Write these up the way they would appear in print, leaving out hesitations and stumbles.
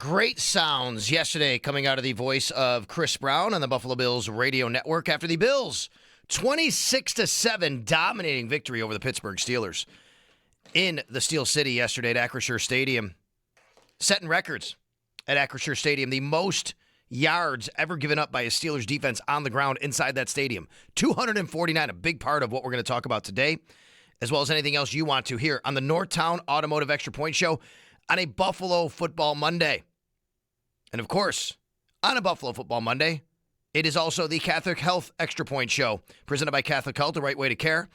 Great sounds yesterday coming out of the voice of Chris Brown on the Buffalo Bills radio network after the Bills 26-7 dominating victory over the Pittsburgh Steelers in the Steel City yesterday at Acrisure Stadium. Setting records at Acrisure Stadium. The most yards ever given up by a Steelers defense on the ground inside that stadium. 249, a big part of what we're going to talk about today, as well as anything else you want to hear on the Northtown Automotive Extra Point Show on a Buffalo Football Monday. And of course, on a Buffalo Football Monday, it is also the Catholic Health Extra Point Show, presented by Catholic Health, the right way to care,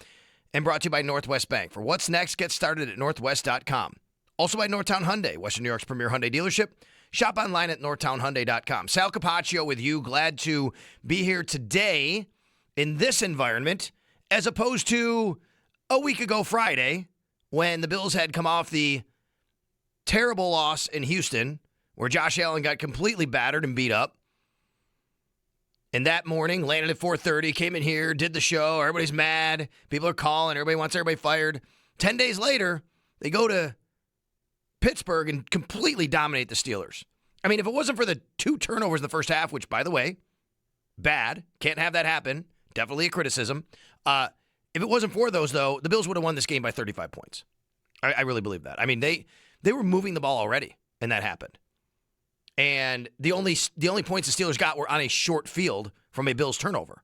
and brought to you by Northwest Bank. For what's next, get started at northwest.com. Also by Northtown Hyundai, Western New York's premier Hyundai dealership. Shop online at northtownhyundai.com. Sal Capaccio with you. Glad to be here today in this environment, as opposed to a week ago Friday, when the Bills had come off the terrible loss in Houston, where Josh Allen got completely battered and beat up. And that morning, landed at 4:30, came in here, did the show. Everybody's mad. People are calling. Everybody wants everybody fired. 10 days later, they go to Pittsburgh and completely dominate the Steelers. I mean, if it wasn't for the 2 turnovers in the first half, which, by the way, bad. Can't have that happen. Definitely a criticism. If it wasn't for those, though, the Bills would have won this game by 35 points. I really believe that. I mean, they were moving the ball already, and that happened. And the only points the Steelers got were on a short field from a Bills turnover.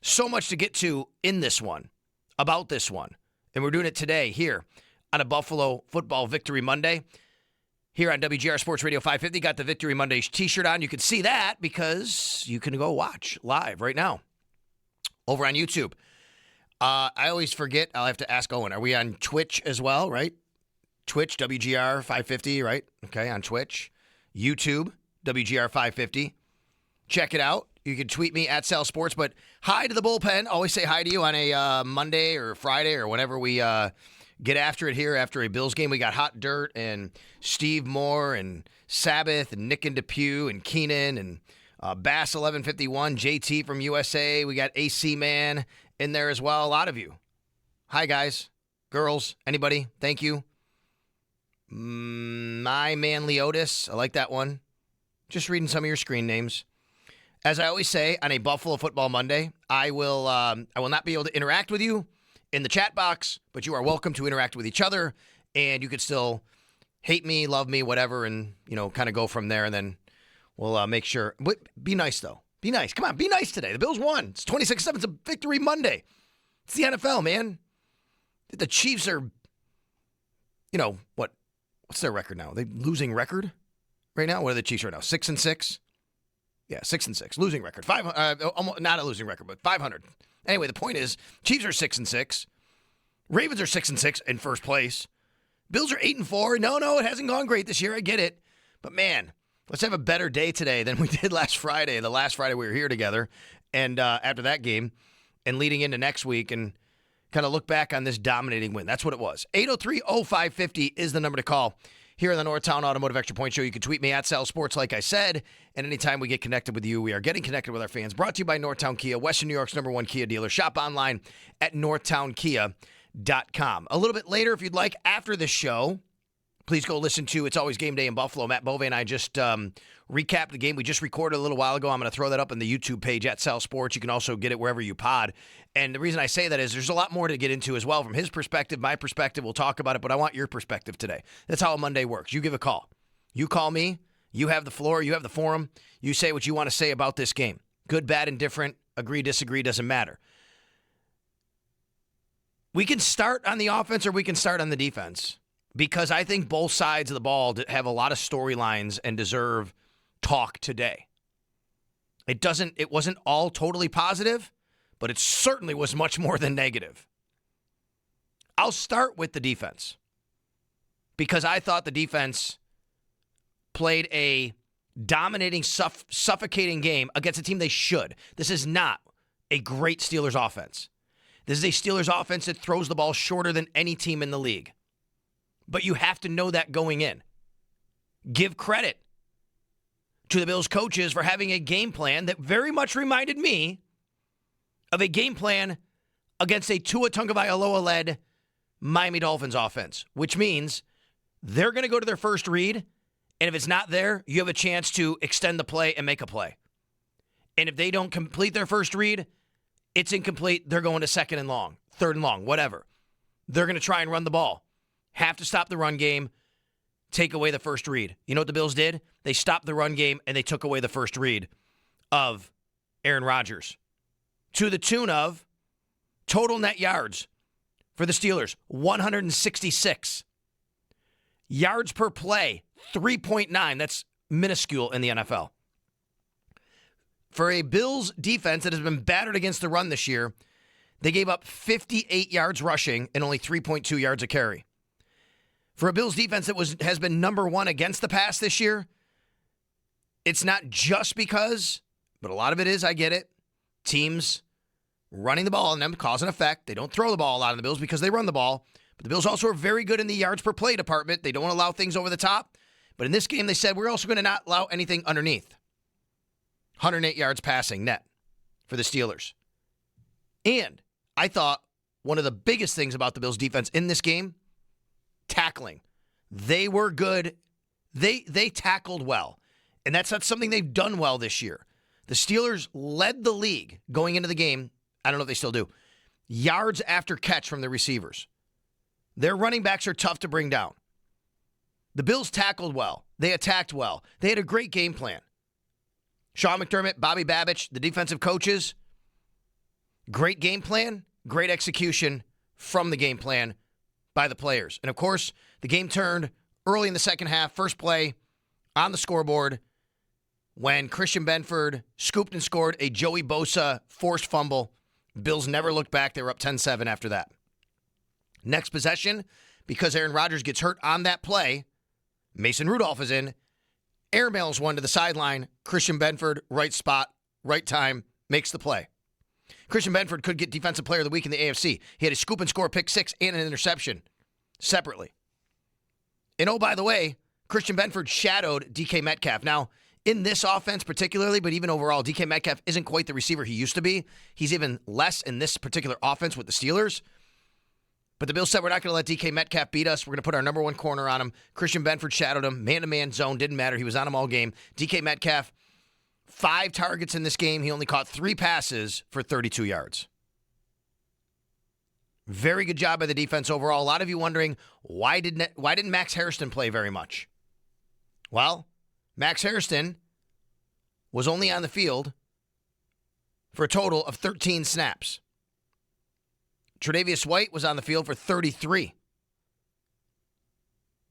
So much to get to in this one, about this one. And we're doing it today here on a Buffalo Football Victory Monday. Here on WGR Sports Radio 550, got the Victory Mondays t-shirt on. You can see that because you can go watch live right now over on YouTube. I always forget. I'll have to ask Owen. Are we on Twitch as well, right? Twitch, WGR 550, right? Okay, on Twitch. YouTube, WGR 550. Check it out. You can tweet me at Sal Sports, but hi to the bullpen. Always say hi to you on a Monday or Friday or whenever we get after it here after a Bills game. We got Hot Dirt and Steve Moore and Sabbath and Nick and Depew and Keenan and Bass 1151, JT from USA. We got AC Man in there as well. A lot of you. Hi, guys, girls, anybody. Thank you. My man Leotis, I like that one. Just reading some of your screen names. As I always say on a Buffalo Football Monday, I will not be able to interact with you in the chat box, but you are welcome to interact with each other, and you could still hate me, love me, whatever, and kind of go from there. And then we'll make sure. But be nice though. Be nice. Come on, be nice today. The Bills won. It's 26-7. It's a Victory Monday. It's the NFL, man. The Chiefs are, what? What's their record now? Are they losing record right now? What are the Chiefs right now? 6-6? Yeah, 6-6. Losing record. Almost not a losing record, but 500. Anyway, the point is, Chiefs are 6-6. Ravens are 6-6 in first place. Bills are 8-4. No, it hasn't gone great this year. I get it. But man, let's have a better day today than we did last Friday. The last Friday we were here together. And after that game and leading into next week and kind of look back on this dominating win. That's what it was. 803-0550 is the number to call here on the Northtown Automotive Extra Point Show. You can tweet me at Sal Sports, like I said. And anytime we get connected with you, we are getting connected with our fans. Brought to you by Northtown Kia, Western New York's #1 Kia dealer. Shop online at northtownkia.com. A little bit later, if you'd like, after the show, please go listen to It's Always Game Day in Buffalo. Matt Bove and I just recapped the game we just recorded a little while ago. I'm going to throw that up on the YouTube page at Sal Sports. You can also get it wherever you pod. And the reason I say that is there's a lot more to get into as well. From his perspective, my perspective, we'll talk about it, but I want your perspective today. That's how a Monday works. You give a call. You call me. You have the floor. You have the forum. You say what you want to say about this game. Good, bad, indifferent, agree, disagree, doesn't matter. We can start on the offense or we can start on the defense, because I think both sides of the ball have a lot of storylines and deserve talk today. It wasn't all totally positive, but it certainly was much more than negative. I'll start with the defense, because I thought the defense played a dominating, suffocating game against a team they should. This is not a great Steelers offense. This is a Steelers offense that throws the ball shorter than any team in the league. But you have to know that going in. Give credit to the Bills coaches for having a game plan that very much reminded me of a game plan against a Tua Tagovailoa-led Miami Dolphins offense, which means they're going to go to their first read, And if it's not there, you have a chance to extend the play and make a play. And if they don't complete their first read, it's incomplete. They're going to second and long, third and long, whatever. They're going to try and run the ball. Have to stop the run game, take away the first read. You know what the Bills did? They stopped the run game and they took away the first read of Aaron Rodgers. To the tune of total net yards for the Steelers, 166. Yards per play, 3.9. That's minuscule in the NFL. For a Bills defense that has been battered against the run this year, they gave up 58 yards rushing and only 3.2 yards a carry. For a Bills defense that has been number one against the pass this year, it's not just because, but a lot of it is, I get it, teams running the ball and them cause an effect. They don't throw the ball a lot in the Bills because they run the ball. But the Bills also are very good in the yards per play department. They don't allow things over the top. But in this game, they said, we're also going to not allow anything underneath. 108 yards passing net for the Steelers. And I thought one of the biggest things about the Bills' defense in this game, tackling. They were good. They tackled well. And that's not something they've done well this year. The Steelers led the league going into the game. I don't know if they still do. Yards after catch from the receivers. Their running backs are tough to bring down. The Bills tackled well. They attacked well. They had a great game plan. Sean McDermott, Bobby Babich, the defensive coaches, great game plan, great execution from the game plan by the players. And, of course, the game turned early in the second half. First play on the scoreboard when Christian Benford scooped and scored a Joey Bosa forced fumble. Bills never looked back. They were up 10-7 after that. Next possession, because Aaron Rodgers gets hurt on that play, Mason Rudolph is in, airmails one to the sideline. Christian Benford, right spot, right time, makes the play. Christian Benford could get Defensive Player of the Week in the AFC. He had a scoop and score pick six and an interception separately. And oh, by the way, Christian Benford shadowed DK Metcalf. Now, in this offense particularly, but even overall, DK Metcalf isn't quite the receiver he used to be. He's even less in this particular offense with the Steelers. But the Bills said, we're not going to let DK Metcalf beat us. We're going to put our number one corner on him. Christian Benford shadowed him. Man-to-man zone, didn't matter. He was on him all game. DK Metcalf, 5 targets in this game. He only caught 3 passes for 32 yards. Very good job by the defense overall. A lot of you wondering, why didn't Max Hairston play very much? Well, Max Hairston was only on the field for a total of 13 snaps. Tre'Davious White was on the field for 33.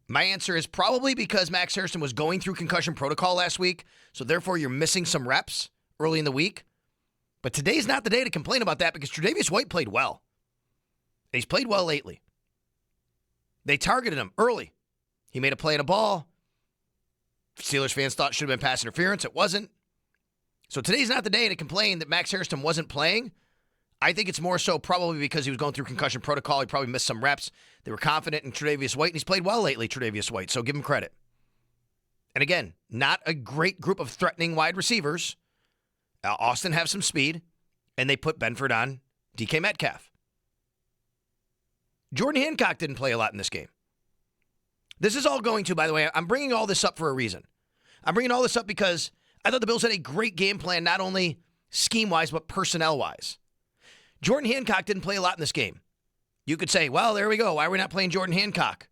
My answer is probably because Max Hairston was going through concussion protocol last week, so therefore you're missing some reps early in the week. But today's not the day to complain about that because Tre'Davious White played well. He's played well lately. They targeted him early. He made a play and a ball. Steelers fans thought it should have been pass interference. It wasn't. So today's not the day to complain that Max Hairston wasn't playing. I think it's more so probably because he was going through concussion protocol. He probably missed some reps. They were confident in Tre'Davious White, and he's played well lately, Tre'Davious White, so give him credit. And again, not a great group of threatening wide receivers. Austin have some speed, and they put Benford on DK Metcalf. Jordan Hancock didn't play a lot in this game. This is all going to, by the way, I'm bringing all this up for a reason. I'm bringing all this up because I thought the Bills had a great game plan, not only scheme-wise, but personnel-wise. Jordan Hancock didn't play a lot in this game. You could say, well, there we go. Why are we not playing Jordan Hancock?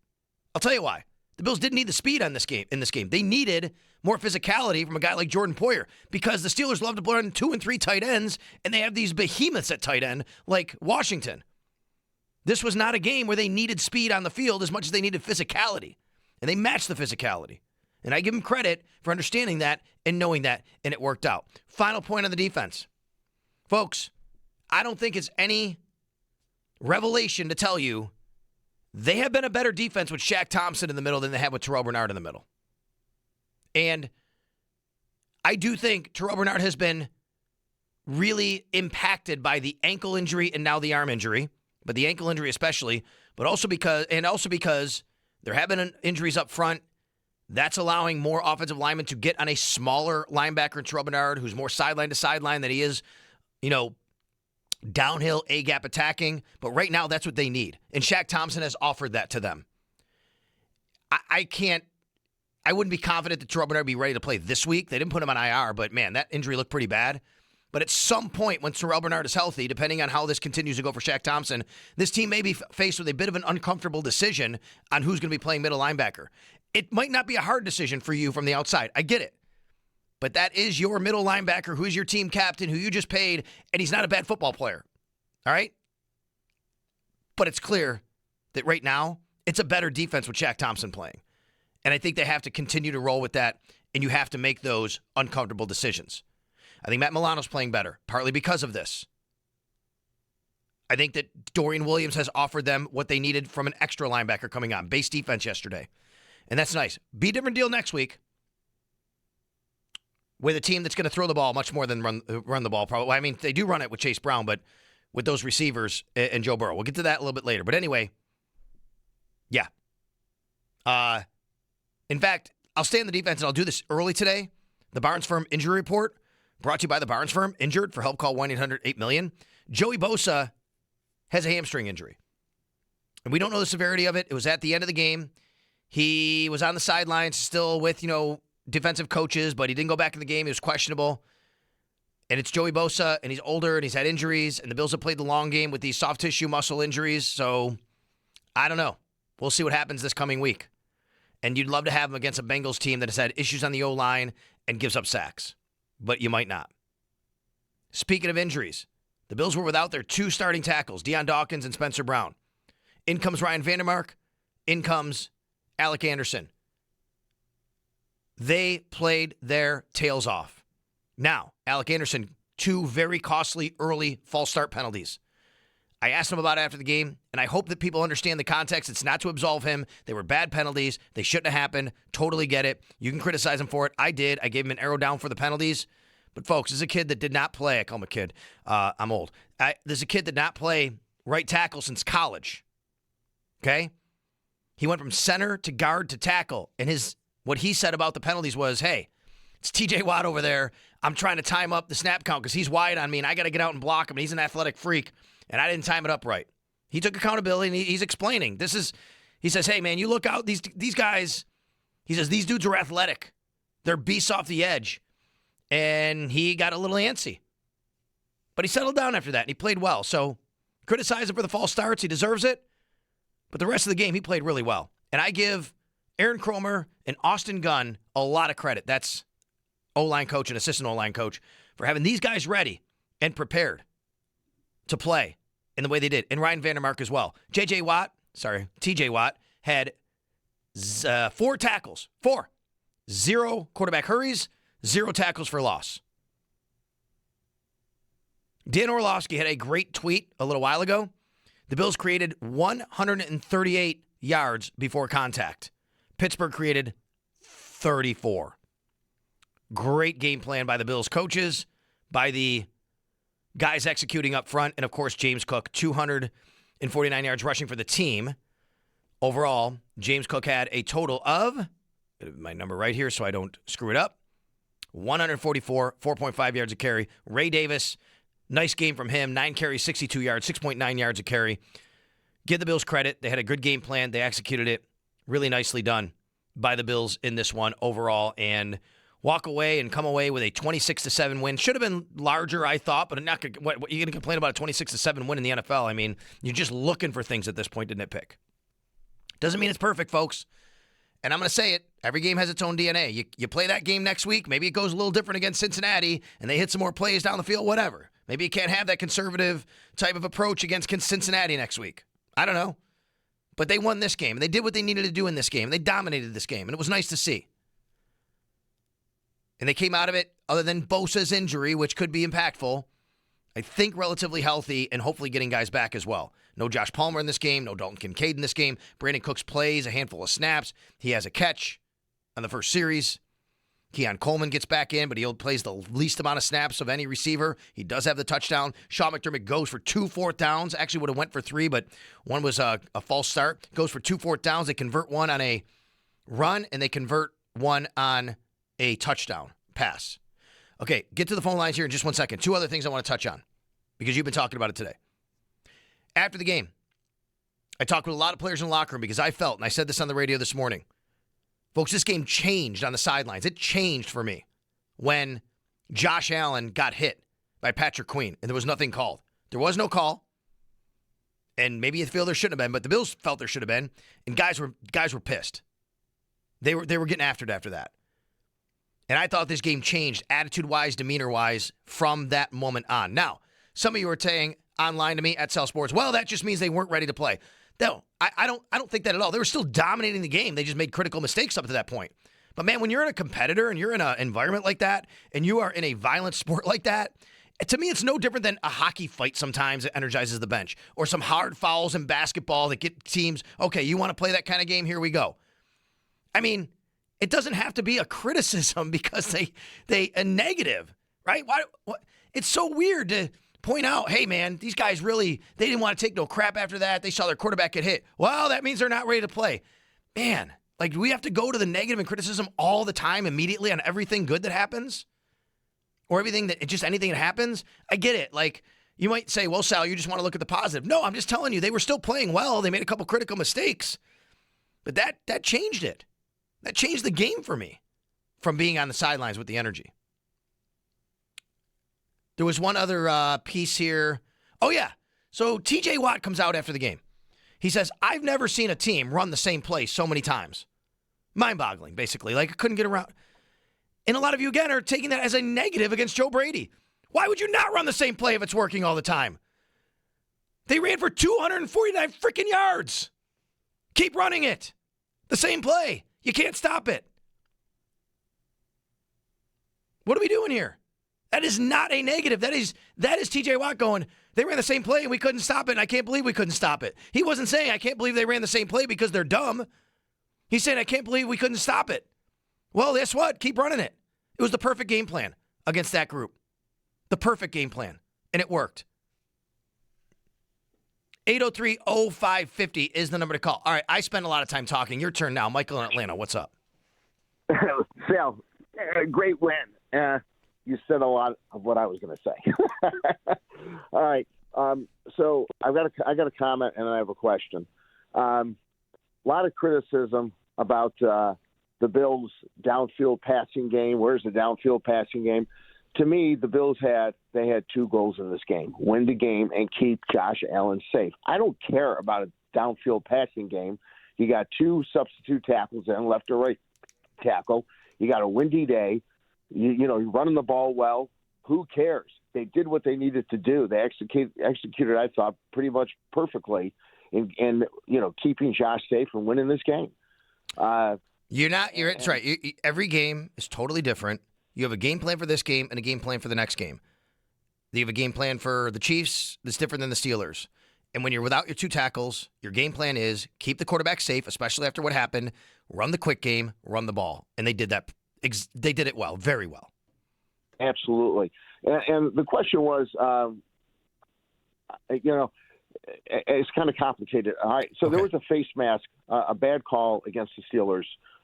I'll tell you why. The Bills didn't need the speed in this game. They needed more physicality from a guy like Jordan Poyer because the Steelers love to run 2 and 3 tight ends, and they have these behemoths at tight end like Washington. This was not a game where they needed speed on the field as much as they needed physicality, and they matched the physicality. And I give them credit for understanding that and knowing that, and it worked out. Final point on the defense. Folks, I don't think it's any revelation to tell you they have been a better defense with Shaq Thompson in the middle than they have with Terrell Bernard in the middle. And I do think Terrell Bernard has been really impacted by the ankle injury and now the arm injury, but the ankle injury especially, but also because there have been injuries up front. That's allowing more offensive linemen to get on a smaller linebacker in Terrell Bernard, who's more sideline to sideline than he is, downhill, A-gap attacking. But right now, that's what they need. And Shaq Thompson has offered that to them. I can't I wouldn't be confident that Terrell Bernard would be ready to play this week. They didn't put him on IR, but man, that injury looked pretty bad. But at some point when Terrell Bernard is healthy, depending on how this continues to go for Shaq Thompson, this team may be faced with a bit of an uncomfortable decision on who's going to be playing middle linebacker. It might not be a hard decision for you from the outside. I get it. But that is your middle linebacker, who is your team captain, who you just paid, and he's not a bad football player. All right? But it's clear that right now, it's a better defense with Shaq Thompson playing. And I think they have to continue to roll with that, and you have to make those uncomfortable decisions. I think Matt Milano's playing better, partly because of this. I think that Dorian Williams has offered them what they needed from an extra linebacker coming on. Base defense yesterday. And that's nice. Be a different deal next week with a team that's going to throw the ball much more than run the ball. Probably. I mean, they do run it with Chase Brown, but with those receivers and Joe Burrow. We'll get to that a little bit later. But anyway, yeah. In fact, I'll stay on the defense, and I'll do this early today. The Barnes Firm injury report, brought to you by the Barnes Firm. Injured? For help, call 1-800-8-MILLION. Joey Bosa has a hamstring injury. And we don't know the severity of it. It was at the end of the game. He was on the sidelines still with, defensive coaches, but he didn't go back in the game. He was questionable. And it's Joey Bosa, and he's older, and he's had injuries, and the Bills have played the long game with these soft tissue muscle injuries. So, I don't know. We'll see what happens this coming week. And you'd love to have him against a Bengals team that has had issues on the O-line and gives up sacks. But you might not. Speaking of injuries, the Bills were without their two starting tackles, Deion Dawkins and Spencer Brown. In comes Ryan Vandermark. In comes Alec Anderson. They played their tails off. Now, Alec Anderson, two very costly early false start penalties. I asked him about it after the game, and I hope that people understand the context. It's not to absolve him. They were bad penalties. They shouldn't have happened. Totally get it. You can criticize him for it. I did. I gave him an arrow down for the penalties. But, folks, this is a kid that did not play. I call him a kid. I'm old. This is a kid that did not play right tackle since college. Okay? He went from center to guard to tackle. And what he said about the penalties was, hey, it's TJ Watt over there. I'm trying to time up the snap count because he's wide on me, and I got to get out and block him. And he's an athletic freak. And I didn't time it up right. He took accountability, and he's explaining. He says, hey, man, you look out. These guys, he says, these dudes are athletic. They're beasts off the edge. And he got a little antsy. But he settled down after that, and he played well. So criticize him for the false starts. He deserves it. But the rest of the game, he played really well. And I give Aaron Cromer and Austin Gunn a lot of credit. That's O-line coach and assistant O-line coach for having these guys ready and prepared to play in the way they did. And Ryan Vandermark as well. TJ Watt had 4 tackles. 4. 0 quarterback hurries, 0 tackles for loss. Dan Orlovsky had a great tweet a little while ago. The Bills created 138 yards before contact. Pittsburgh created 34. Great game plan by the Bills coaches, by the guys executing up front, and, of course, James Cook, 249 yards rushing for the team. Overall, James Cook had a total of, my number right here so I don't screw it up, 144, 4.5 yards a carry. Ray Davis, nice game from him, 9 carries, 62 yards, 6.9 yards a carry. Give the Bills credit. They had a good game plan. They executed it. Really nicely done by the Bills in this one overall, and walk away and come away with a 26-7 win. Should have been larger, I thought, but not. What are you going to complain about a 26-7 win in the NFL? I mean, you're just looking for things at this point to nitpick. Doesn't mean it's perfect, folks. And I'm going to say it. Every game has its own DNA. You play that game next week. Maybe it goes a little different against Cincinnati, and they hit some more plays down the field, whatever. Maybe you can't have that conservative type of approach against Cincinnati next week. I don't know. But they won this game, and they did what they needed to do in this game, and they dominated this game, and it was nice to see. And they came out of it, other than Bosa's injury, which could be impactful, I think relatively healthy and hopefully getting guys back as well. No Josh Palmer in this game, no Dalton Kincaid in this game. Brandon Cooks plays a handful of snaps. He has a catch on the first series. Keon Coleman gets back in, but he plays the least amount of snaps of any receiver. He does have the touchdown. Sean McDermott goes for 2 fourth downs. Actually would have went for 3, but one was a false start. Goes for 2 fourth downs. They convert one on a run, and they convert one on a touchdown pass. Okay, get to the phone lines here in just 1 second. 2 other things I want to touch on because you've been talking about it today. After the game, I talked with a lot of players in the locker room because I felt, and I said this on the radio this morning, Folks, this game changed on the sidelines. It changed for me when Josh Allen got hit by Patrick Queen, and there was nothing called. There was no call, and maybe you feel there shouldn't have been, but the Bills felt there should have been, and guys were pissed. They were getting after it after that. And I thought this game changed attitude-wise, demeanor-wise from that moment on. Now, some of you are saying online to me at Sal Sports, well, that just means they weren't ready to play. No, I don't think that at all. They were still dominating the game. They just made critical mistakes up to that point. But, man, when you're in a competitor and you're in an environment like that and you are in a violent sport like that, to me it's no different than a hockey fight sometimes that energizes the bench or some hard fouls in basketball that get teams, okay, you want to play that kind of game? Here we go. I mean, it doesn't have to be a criticism because they a negative, right? Why? It's so weird to point out, hey, man, these guys really, they didn't want to take no crap after that. They saw their quarterback get hit. Well, that means they're not ready to play. Man, like, do we have to go to the negative and criticism all the time immediately on everything good that happens? Or anything that happens? I get it. Like, you might say, well, Sal, you just want to look at the positive. No, I'm just telling you, they were still playing well. They made a couple critical mistakes. But that changed it. That changed the game for me from being on the sidelines with the energy. There was one other piece here. Oh, yeah. So TJ Watt comes out after the game. He says, I've never seen a team run the same play so many times. Mind-boggling, basically. Like, I couldn't get around. And a lot of you, again, are taking that as a negative against Joe Brady. Why would you not run the same play if it's working all the time? They ran for 249 freaking yards. Keep running it. The same play. You can't stop it. What are we doing here? That is not a negative. That is TJ Watt going, they ran the same play and we couldn't stop it, and I can't believe we couldn't stop it. He wasn't saying, I can't believe they ran the same play because they're dumb. He's saying, I can't believe we couldn't stop it. Well, guess what? Keep running it. It was the perfect game plan against that group. The perfect game plan. And it worked. 803-0550 is the number to call. All right, I spend a lot of time talking. Your turn now. Michael in Atlanta, what's up? Sal, great win. You said a lot of what I was going to say. All right. So I got a comment and I have a question. A lot of criticism about the Bills' downfield passing game. Where's the downfield passing game? To me, the Bills had two goals in this game: win the game and keep Josh Allen safe. I don't care about a downfield passing game. You got two substitute tackles and left or right tackle. You got a windy day. You're running the ball well. Who cares? They did what they needed to do. They executed, I thought, pretty much perfectly in keeping Josh safe and winning this game. That's right. Every game is totally different. You have a game plan for this game and a game plan for the next game. You have a game plan for the Chiefs that's different than the Steelers. And when you're without your two tackles, your game plan is keep the quarterback safe, especially after what happened, run the quick game, run the ball. And they did that. They did it well, very well. Absolutely. And the question was, it's kind of complicated. All right. So There was a face mask, a bad call against the Steelers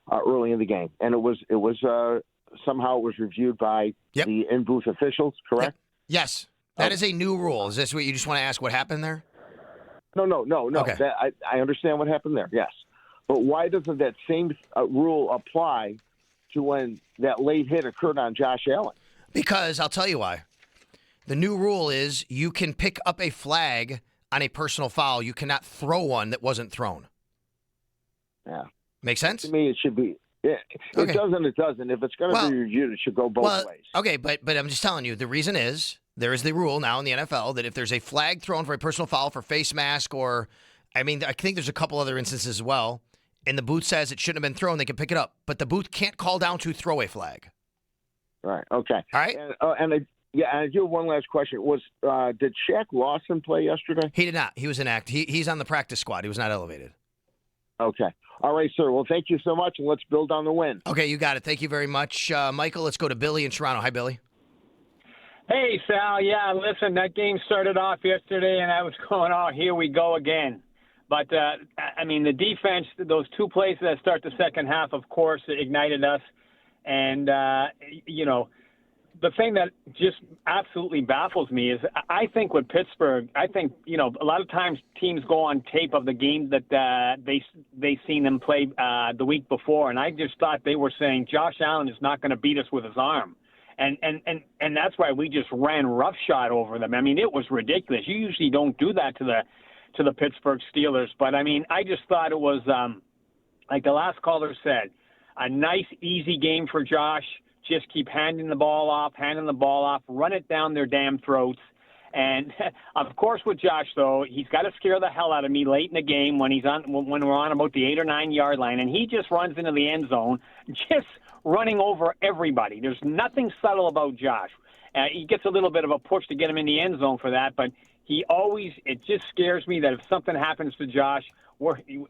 early in the game. And it was somehow it was reviewed by the in-booth officials, correct? Yes. That is a new rule. Is this what you just want to ask what happened there? No. Okay. I understand what happened there, yes. But why doesn't that same rule apply to when that late hit occurred on Josh Allen? Because I'll tell you why. The new rule is you can pick up a flag on a personal foul. You cannot throw one that wasn't thrown. Yeah. Make sense? To me, it should be. Yeah, it doesn't. It doesn't. If it's going to be reviewed, it should go both ways. Okay, but I'm just telling you, the reason is there is the rule now in the NFL that if there's a flag thrown for a personal foul for face mask or, I think there's a couple other instances as well, and the booth says it shouldn't have been thrown, they can pick it up. But the booth can't call down to throw a flag. Right. Okay. All right. And I do have one last question. Did Shaq Lawson play yesterday? He did not. He was inactive. He's on the practice squad. He was not elevated. Okay. All right, sir. Well, thank you so much, and let's build on the win. Okay, you got it. Thank you very much. Michael, let's go to Billy in Toronto. Hi, Billy. Hey, Sal. Yeah, listen, that game started off yesterday, and I was going, oh, here we go again. But, the defense, those two plays that start the second half, of course, ignited us. And, the thing that just absolutely baffles me is I think with Pittsburgh, a lot of times teams go on tape of the game that they seen them play the week before, and I just thought they were saying Josh Allen is not going to beat us with his arm. And that's why we just ran roughshod over them. I mean, it was ridiculous. You usually don't do that to the Pittsburgh Steelers, but I mean, I just thought it was like the last caller said, a nice, easy game for Josh. Just keep handing the ball off, run it down their damn throats. And, of course, with Josh, though, he's got to scare the hell out of me late in the game when we're on about the 8 or 9 yard line, and he just runs into the end zone, just running over everybody. There's nothing subtle about Josh. He gets a little bit of a push to get him in the end zone for that, but it just scares me that if something happens to Josh,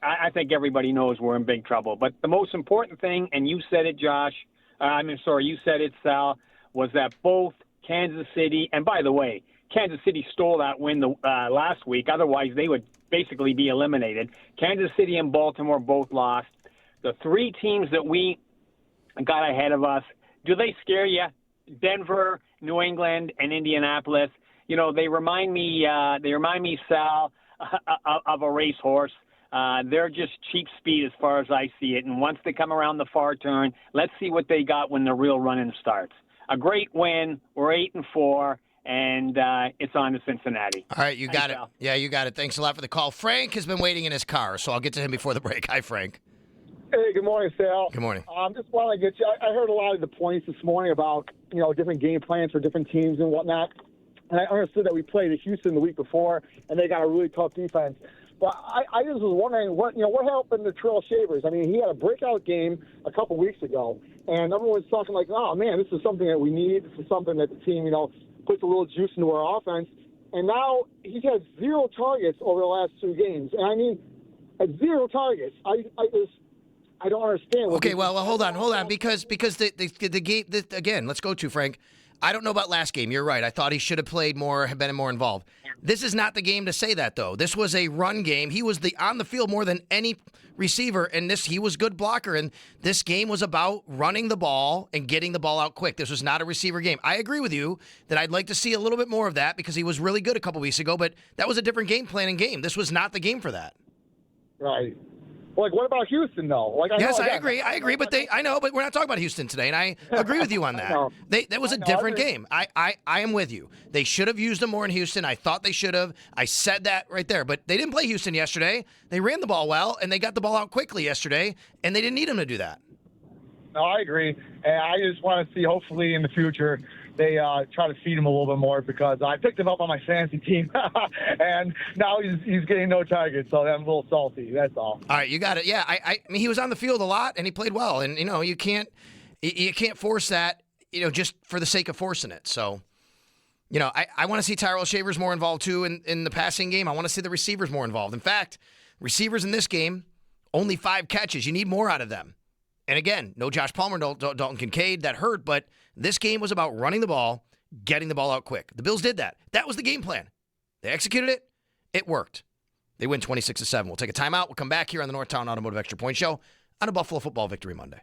I think everybody knows we're in big trouble. But the most important thing, and you said it, Josh, you said it, Sal, was that both Kansas City, and by the way, Kansas City stole that win last week. Otherwise, they would basically be eliminated. Kansas City and Baltimore both lost. The three teams that we got ahead of us, do they scare you? Denver, New England, and Indianapolis. You know, they remind me, Sal, of a racehorse. They're just cheap speed as far as I see it. And once they come around the far turn, let's see what they got when the real running starts. A great win. We're 8-4, and it's on to Cincinnati. All right, you got it. Sal. Yeah, you got it. Thanks a lot for the call. Frank has been waiting in his car, so I'll get to him before the break. Hi, Frank. Hey, good morning, Sal. Good morning. Just want to get you. I heard a lot of the points this morning about different game plans for different teams and whatnot, and I understood that we played at Houston the week before, and they got a really tough defense. But I just was wondering what happened to Trail Shavers. I mean, he had a breakout game a couple weeks ago, and everyone's talking like, oh man, this is something that we need. This is something that the team puts a little juice into our offense. And now he's had 0 targets over the last 2 games, and I mean, at 0 targets, I don't understand. Okay, well, hold on, because the game again. Let's go to Frank. I don't know about last game. You're right. I thought he should have played more, have been more involved. This is not the game to say that, though. This was a run game. He was on the field more than any receiver, and he was good blocker. And this game was about running the ball and getting the ball out quick. This was not a receiver game. I agree with you that I'd like to see a little bit more of that because he was really good a couple weeks ago, but that was a different game plan and game. This was not the game for that. Right. Like, what about Houston, though? I agree, but I know, but we're not talking about Houston today, and I agree with you on that. That was a different game. I am with you. They should have used them more in Houston. I thought they should have. I said that right there, but they didn't play Houston yesterday. They ran the ball well, and they got the ball out quickly yesterday, and they didn't need them to do that. No, I agree, and I just want to see, hopefully, in the future, they try to feed him a little bit more because I picked him up on my fantasy team, and now he's getting no targets, so I'm a little salty. That's all. All right, you got it. Yeah, I mean, he was on the field a lot, and he played well, and you can't force that, just for the sake of forcing it. So, I want to see Tyrell Shavers more involved too in the passing game. I want to see the receivers more involved. In fact, receivers in this game only 5 catches. You need more out of them. And again, no Josh Palmer, no Dalton Kincaid. That hurt, but this game was about running the ball, getting the ball out quick. The Bills did that. That was the game plan. They executed it. It worked. They win 26-7. We'll take a timeout. We'll come back here on the Northtown Automotive Extra Point Show on a Buffalo Football Victory Monday.